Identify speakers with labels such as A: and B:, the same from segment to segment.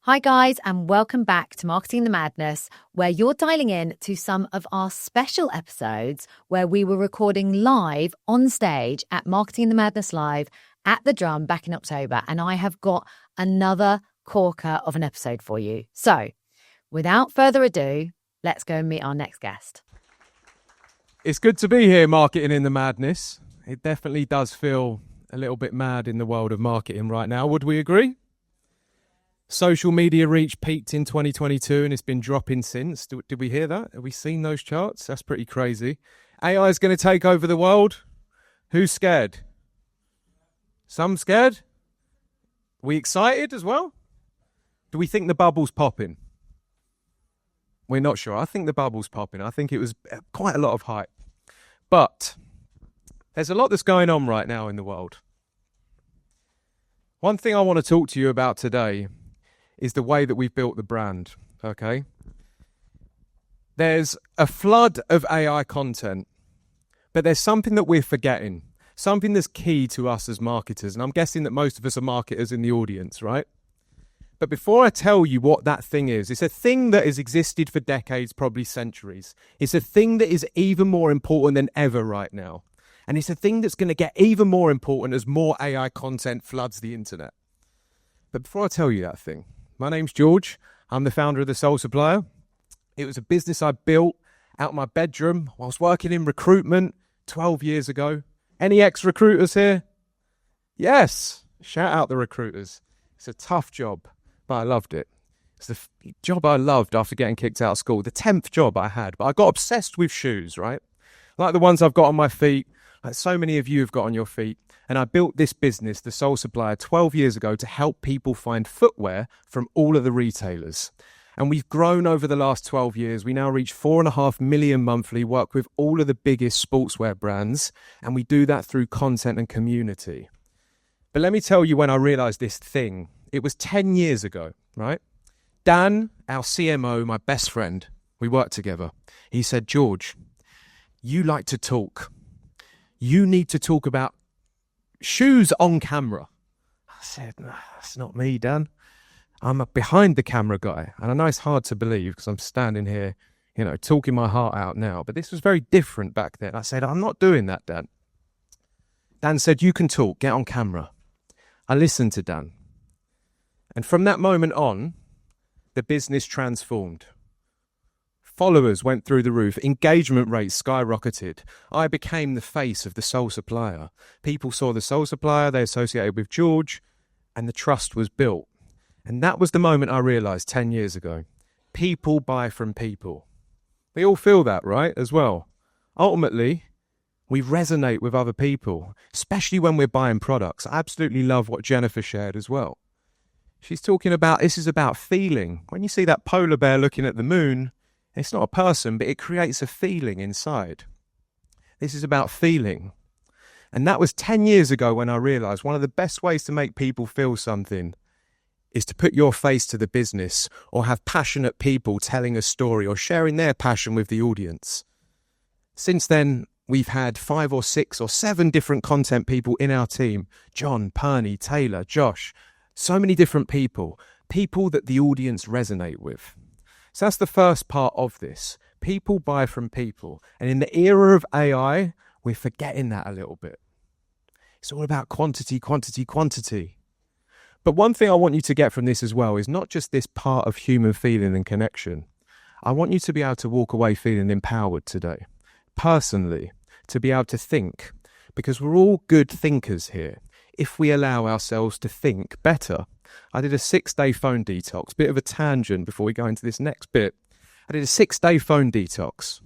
A: Hi guys, and welcome back to Marketing the Madness, where you're dialing in to some of our special episodes where we were recording live on stage at Marketing the Madness Live at the Drum back in October. And I have got another corker of an episode for you. So without further ado, let's go and meet our next guest.
B: It's good to be here, Marketing in the Madness. It definitely does feel a little bit mad in the world of marketing right now. Would we agree? Social media reach peaked in 2022 and it's been dropping since. Did we hear that? Have we seen those charts? That's pretty crazy. AI is going to take over the world. Who's scared? Some scared? We excited as well? Do we think the bubble's popping? We're not sure. I think the bubble's popping. I think it was quite a lot of hype. But there's a lot that's going on right now in the world. One thing I want to talk to you about today is the way that we've built the brand, okay? There's a flood of AI content, but there's something that we're forgetting, something that's key to us as marketers, and I'm guessing that most of us are marketers in the audience, right? But before I tell you what that thing is, it's a thing that has existed for decades, probably centuries. It's a thing that is even more important than ever right now. And it's a thing that's going to get even more important as more AI content floods the internet. But before I tell you that thing, my name's George. I'm the founder of the Sole Supplier. It was a business I built out my bedroom whilst working in recruitment 12 years ago. Any ex-recruiters here? Yes. Shout out the recruiters. It's a tough job, but I loved it. It's the job I loved after getting kicked out of school. The 10th job I had, but I got obsessed with shoes, right? Like the ones I've got on my feet, like so many of you have got on your feet. And I built this business, the Sole Supplier, 12 years ago to help people find footwear from all of the retailers. And we've grown over the last 12 years. We now reach 4.5 million monthly, work with all of the biggest sportswear brands, and we do that through content and community. But let me tell you when I realized this thing. It was 10 years ago, right? Dan, our CMO, my best friend, we worked together. He said, George, you like to talk. You need to talk about shoes on camera. I said, no, that's not me, Dan. I'm a behind the camera guy. And I know it's hard to believe because I'm standing here, talking my heart out now. But this was very different back then. I said, I'm not doing that, Dan. Dan said, you can talk, get on camera. I listened to Dan. And from that moment on, the business transformed. Followers went through the roof. Engagement rates skyrocketed. I became the face of the Sole Supplier. People saw the Sole Supplier, they associated with George, and the trust was built. And that was the moment I realized 10 years ago. People buy from people. We all feel that, right, as well? Ultimately, we resonate with other people, especially when we're buying products. I absolutely love what Jennifer shared as well. She's talking about, this is about feeling. When you see that polar bear looking at the moon, it's not a person, but it creates a feeling inside. This is about feeling. And that was 10 years ago when I realized one of the best ways to make people feel something is to put your face to the business or have passionate people telling a story or sharing their passion with the audience. Since then, we've had 5 or 6 or 7 different content people in our team. John, Perny, Taylor, Josh, so many different people that the audience resonate with. So that's the first part of this. People buy from people. And in the era of AI, we're forgetting that a little bit. It's all about quantity, quantity, quantity. But one thing I want you to get from this as well is not just this part of human feeling and connection. I want you to be able to walk away feeling empowered today. Personally, to be able to think. Because we're all good thinkers here. If we allow ourselves to think better. I did a 6-day phone detox, bit of a tangent before we go into this next bit. I did a 6-day phone detox.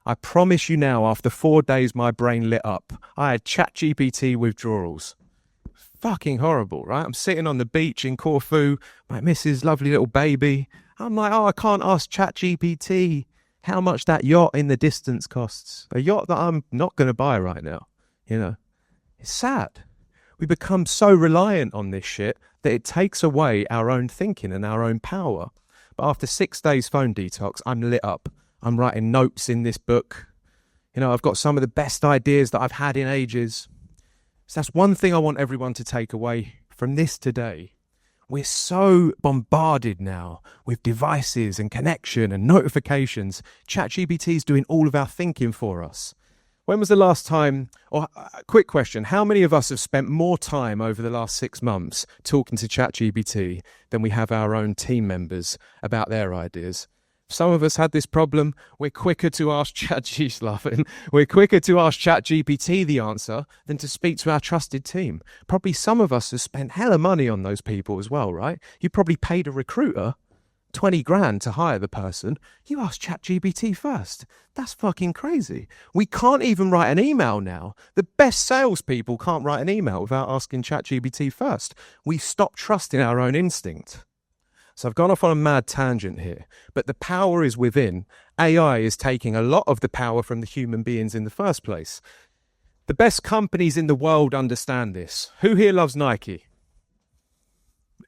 B: I promise you now, after 4 days, my brain lit up. I had ChatGPT withdrawals. Fucking horrible, right? I'm sitting on the beach in Corfu, my missus' lovely little baby. I'm like, I can't ask ChatGPT how much that yacht in the distance costs. A yacht that I'm not going to buy right now, It's sad. We become so reliant on this shit that it takes away our own thinking and our own power. But after 6 days phone detox, I'm lit up. I'm writing notes in this book. I've got some of the best ideas that I've had in ages. So that's one thing I want everyone to take away from this today. We're so bombarded now with devices and connection and notifications. ChatGPT is doing all of our thinking for us. When was the last time, or quick question, how many of us have spent more time over the last 6 months talking to ChatGPT than we have our own team members about their ideas? Some of us had this problem. We're quicker to ask ChatGPT the answer than to speak to our trusted team. Probably some of us have spent hella money on those people as well, right? You probably paid a recruiter 20 grand to hire the person. You asked ChatGPT first. That's fucking crazy. We can't even write an email now. The best salespeople can't write an email without asking ChatGPT first. We've stopped trusting our own instinct. So I've gone off on a mad tangent here, but the power is within. AI is taking a lot of the power from the human beings in the first place. The best companies in the world understand this. Who here loves Nike?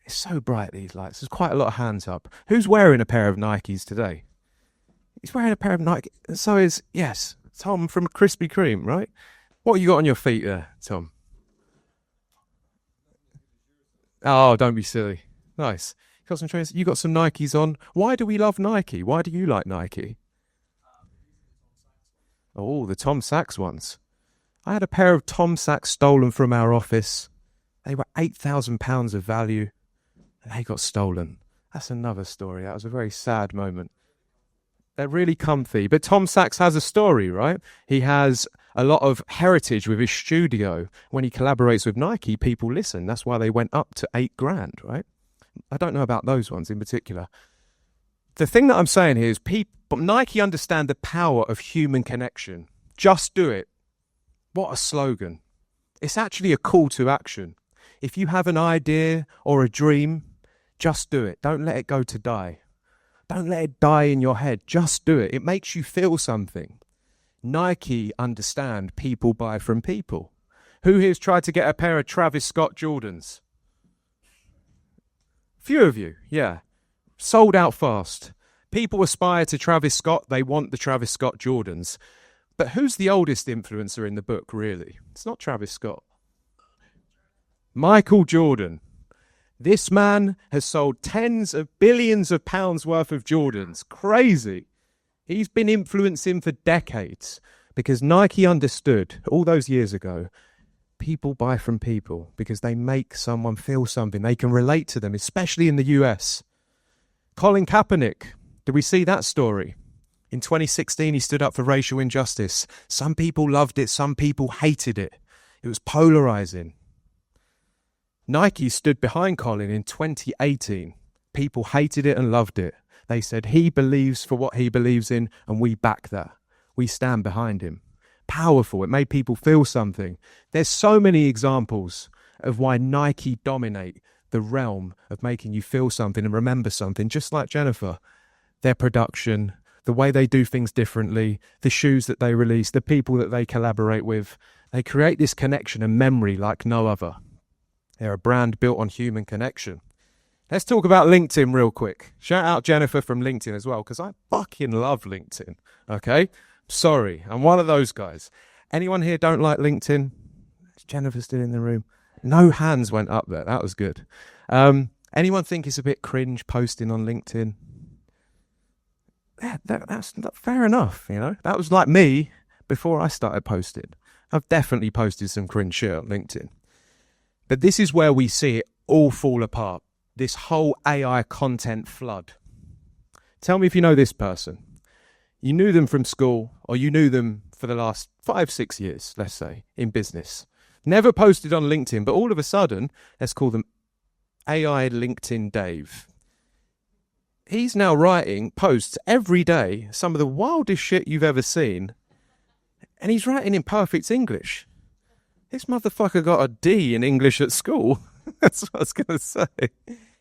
B: It's so bright, these lights. There's quite a lot of hands up. Who's wearing a pair of Nikes today? He's wearing a pair of Nike. So is, yes, Tom from Krispy Kreme, right? What have you got on your feet there, Tom? Oh, don't be silly. Nice. You got some Nikes on. Why do we love Nike? Why do you like Nike? Oh, the Tom Sachs ones. I had a pair of Tom Sachs stolen from our office. They were £8,000 of value, and they got stolen. That's another story. That was a very sad moment. They're really comfy. But Tom Sachs has a story, right? He has a lot of heritage with his studio. When he collaborates with Nike, people listen. That's why they went up to 8 grand, right? I don't know about those ones in particular. The thing that I'm saying here is Nike understand the power of human connection. Just do it. What a slogan. It's actually a call to action. If you have an idea or a dream, just do it. Don't let it go to die. Don't let it die in your head. Just do it. It makes you feel something. Nike understand people buy from people. Who here's tried to get a pair of Travis Scott Jordans? Few of you, yeah. Sold out fast. People aspire to Travis Scott. They want the Travis Scott Jordans. But who's the oldest influencer in the book, really? It's not Travis Scott. Michael Jordan. This man has sold tens of billions of pounds worth of Jordans. Crazy. He's been influencing for decades because Nike understood all those years ago, people buy from people because they make someone feel something. They can relate to them, especially in the US. Colin Kaepernick, did we see that story? In 2016, he stood up for racial injustice. Some people loved it, some people hated it. It was polarizing. Nike stood behind Colin in 2018. People hated it and loved it. They said he believes for what he believes in, and we back that. We stand behind him. Powerful. It made people feel something. There's so many examples of why Nike dominate the realm of making you feel something and remember something, just like Jennifer. Their production, the way they do things differently, the shoes that they release, the people that they collaborate with, they create this connection and memory like no other. They're a brand built on human connection. Let's talk about LinkedIn real quick. Shout out Jennifer from LinkedIn as well, because I fucking love LinkedIn, okay? Sorry, I'm one of those guys. Anyone here don't like LinkedIn? Is Jennifer still in the room? No hands went up there. That was good. Anyone think it's a bit cringe posting on LinkedIn? Yeah, that's fair enough, you know. That was like me before I started posting. I've definitely posted some cringe shit on LinkedIn. But this is where we see it all fall apart. This whole AI content flood. Tell me if you know this person. You knew them from school, or you knew them for the last 5-6 years, let's say, in business. Never posted on LinkedIn, but all of a sudden, let's call them AI LinkedIn Dave. He's now writing posts every day, some of the wildest shit you've ever seen, and he's writing in perfect English. This motherfucker got a D in English at school. That's what I was going to say.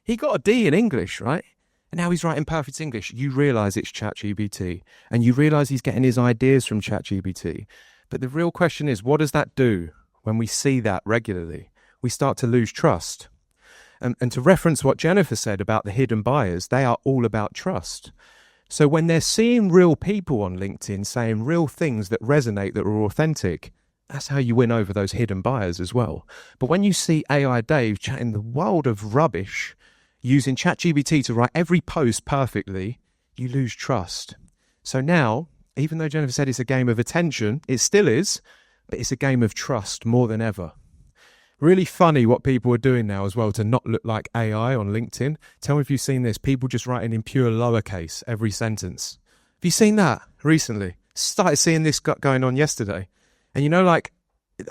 B: He got a D in English, right? And now he's writing perfect English. You realise it's ChatGPT. And you realise he's getting his ideas from ChatGPT. But the real question is, what does that do when we see that regularly? We start to lose trust. And to reference what Jennifer said about the hidden buyers, they are all about trust. So when they're seeing real people on LinkedIn saying real things that resonate, that are authentic, that's how you win over those hidden buyers as well. But when you see AI Dave chatting the world of rubbish using ChatGPT to write every post perfectly, you lose trust. So now, even though Jennifer said it's a game of attention, it still is, but it's a game of trust more than ever. Really funny what people are doing now as well to not look like AI on LinkedIn. Tell me if you've seen this. People just writing in pure lowercase every sentence. Have you seen that recently? Started seeing this going on yesterday. And like,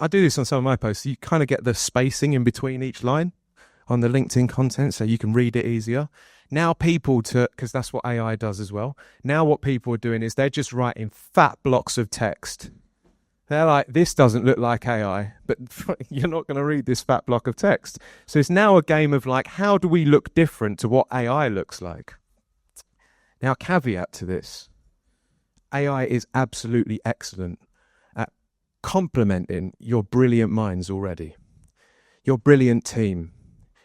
B: I do this on some of my posts. You kind of get the spacing in between each line on the LinkedIn content so you can read it easier. Now because that's what AI does as well. Now what people are doing is they're just writing fat blocks of text. They're like, this doesn't look like AI, but you're not going to read this fat block of text. So it's now a game of like, how do we look different to what AI looks like? Now, caveat to this, AI is absolutely excellent at complementing your brilliant minds already, your brilliant team.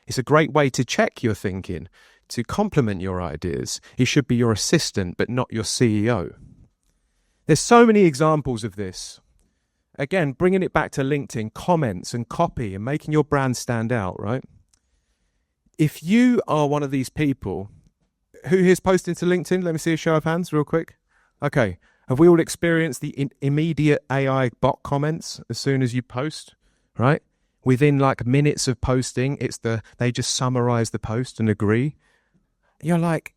B: It's a great way to check your thinking, to complement your ideas. It should be your assistant, but not your CEO. There's so many examples of this. Again, bringing it back to LinkedIn, comments and copy and making your brand stand out, right? If you are one of these people, who here's posting to LinkedIn? Let me see a show of hands real quick. Okay. Have we all experienced the immediate AI bot comments as soon as you post, right? Within like minutes of posting, they just summarize the post and agree. You're like,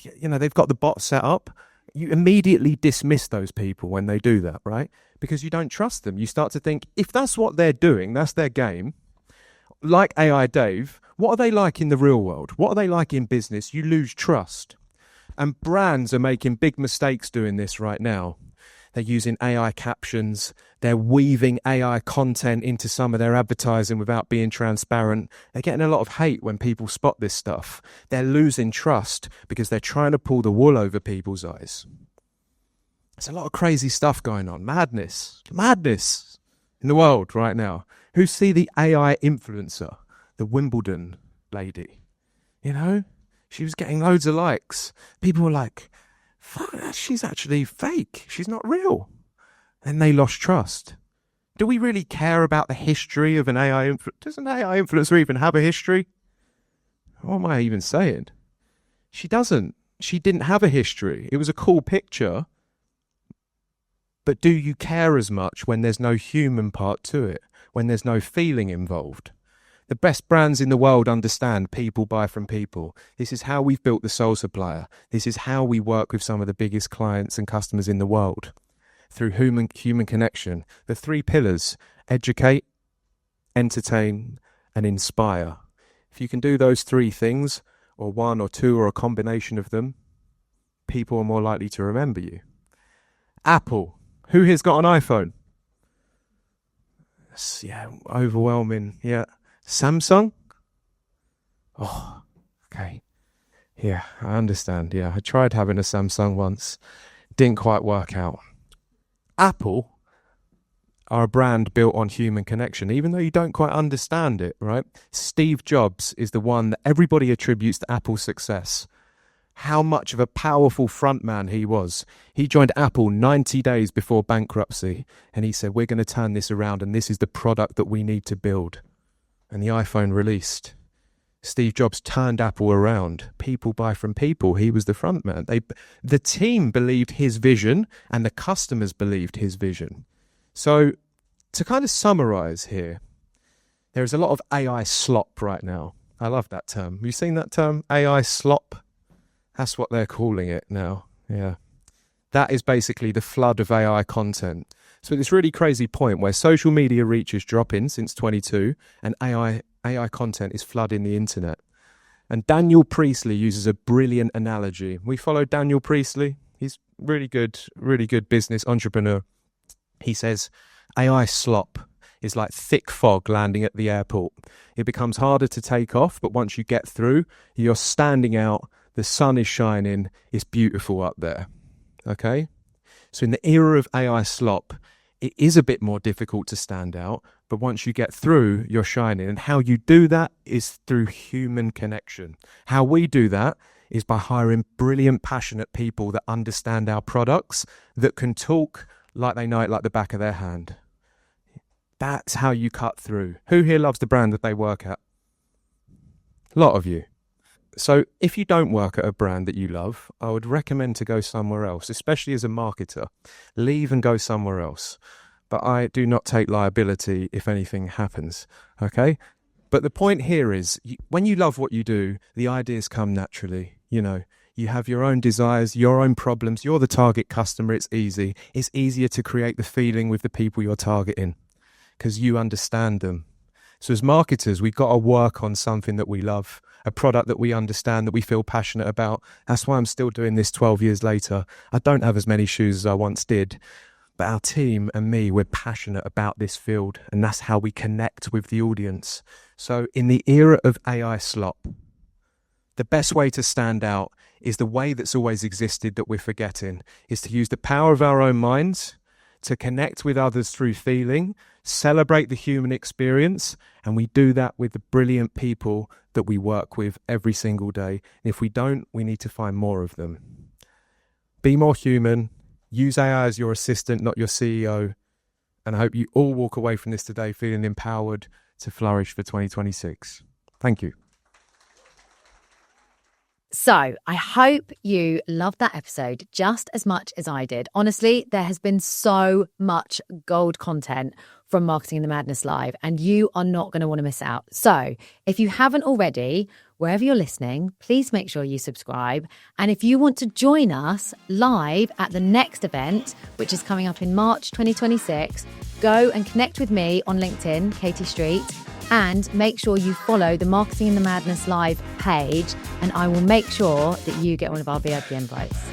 B: they've got the bot set up. You immediately dismiss those people when they do that, right? Because you don't trust them. You start to think, if that's what they're doing, that's their game. Like AI Dave, what are they like in the real world? What are they like in business? You lose trust. And brands are making big mistakes doing this right now. They're using AI captions. They're weaving AI content into some of their advertising without being transparent. They're getting a lot of hate when people spot this stuff. They're losing trust because they're trying to pull the wool over people's eyes. There's a lot of crazy stuff going on. Madness in the world right now. Who see the AI influencer, the Wimbledon lady? She was getting loads of likes. People were like, fuck, she's actually fake. She's not real. And they lost trust. Do we really care about the history of an AI influencer? Does an AI influencer even have a history? What am I even saying? She doesn't. She didn't have a history. It was a cool picture. But do you care as much when there's no human part to it? When there's no feeling involved? The best brands in the world understand people buy from people. This is how we've built the Sole Supplier. This is how we work with some of the biggest clients and customers in the world. Through human connection. The 3 pillars: educate, entertain, and inspire. If you can do those 3 things, or 1 or 2 or a combination of them, people are more likely to remember you. Apple. Who here's got an iPhone? Yeah, overwhelming. Yeah. Samsung? Oh, okay. Yeah, I understand. Yeah, I tried having a Samsung once. Didn't quite work out. Apple are a brand built on human connection, even though you don't quite understand it, right? Steve Jobs is the one that everybody attributes to Apple's success. How much of a powerful frontman he was. He joined Apple 90 days before bankruptcy, and he said, we're going to turn this around, and this is the product that we need to build. And the iPhone released. Steve Jobs turned Apple around. People buy from people. He was the frontman. The team believed his vision, and the customers believed his vision. So to kind of summarize here, there is a lot of AI slop right now. I love that term. Have you seen that term? AI slop? That's what they're calling it now. Yeah. That is basically the flood of AI content. So this really crazy point where social media reach is dropping since 22 and AI content is flooding the internet. And Daniel Priestley uses a brilliant analogy. We follow Daniel Priestley. He's really good business entrepreneur. He says, AI slop is like thick fog landing at the airport. It becomes harder to take off, but once you get through, you're standing out. The sun is shining. It's beautiful up there. Okay? So in the era of AI slop, it is a bit more difficult to stand out, but once you get through, you're shining. And how you do that is through human connection. How we do that is by hiring brilliant, passionate people that understand our products, that can talk like they know it like the back of their hand. That's how you cut through. Who here loves the brand that they work at? A lot of you. So if you don't work at a brand that you love, I would recommend to go somewhere else, especially as a marketer. Leave and go somewhere else. But I do not take liability if anything happens, okay? But the point here is, when you love what you do, the ideas come naturally. You know, you have your own desires, your own problems. You're the target customer. It's easy. It's easier to create the feeling with the people you're targeting because you understand them. So as marketers, we've got to work on something that we love, a product that we understand, that we feel passionate about. That's why I'm still doing this 12 years later. I don't have as many shoes as I once did, but our team and me, we're passionate about this field, and that's how we connect with the audience. So in the era of AI slop, the best way to stand out is the way that's always existed that we're forgetting, is to use the power of our own minds to connect with others through feeling, celebrate the human experience, and we do that with the brilliant people that we work with every single day. And if we don't, we need to find more of them. Be more human, use AI as your assistant, not your CEO, and I hope you all walk away from this today feeling empowered to flourish for 2026. Thank you.
A: So I hope you loved that episode just as much as I did. Honestly, there has been so much gold content from Marketing in the Madness Live, and you are not going to want to miss out. So if you haven't already, wherever you're listening, please make sure you subscribe. And if you want to join us live at the next event, which is coming up in March 2026, go and connect with me on LinkedIn, Katie Street, and make sure you follow the Marketing in the Madness Live page, and I will make sure that you get one of our VIP invites.